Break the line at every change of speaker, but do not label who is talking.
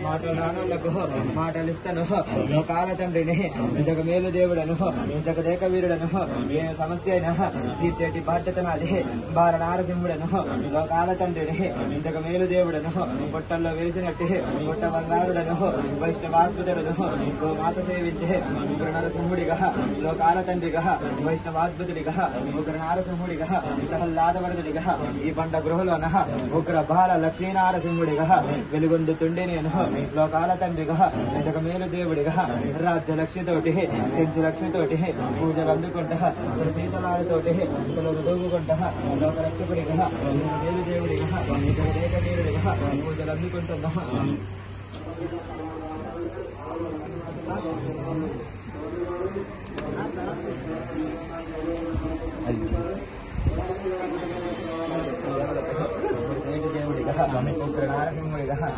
మాటలకు మాటలిస్తను లోకాల తండ్రిని ఇంతకు మేలు దేవుడను ఇంతకు దేక వీరుడను ఏ సమస్య అయినా తీర్చేటి బాధ్యత నాది బాల నారసింహుడను లోకాల తండ్రిని ఇంతకు మేలు దేవుడను పొట్టల్లో వేసినట్టు పొట్ట బంగారుడను వైష్ణవాద్భుతుడను మాత సేవించే ఉగ్ర నరసింహుడిగా లోకాల తండ్రిగా వైష్ణవాద్భుతుడిగా ఉగ్ర నారసింహుడిగా ప్రహ్లాదవరదుడిగా ఈ పంట గృహలోన ఉగ్ర బాల లక్ష్మీనారసింహుడిగా వెలుగొందుతుండే నేను లోకాల తండ్రిగా ఇంతకు మేలు దేవుడిగా రాజ్య లక్ష్మితోటి చెంచు లక్ష్మితోటి పూజలు అందుకుంటా శీతలాలతోటి దూగుకుంటా లోక రక్షకుడిగా మేలు దేవుడిగా ఇంతకు దేక దేవుడిగా పూజలు అందుకుంటున్నా. దేవుడిగా ఉగ్ర నారసింహుడిగా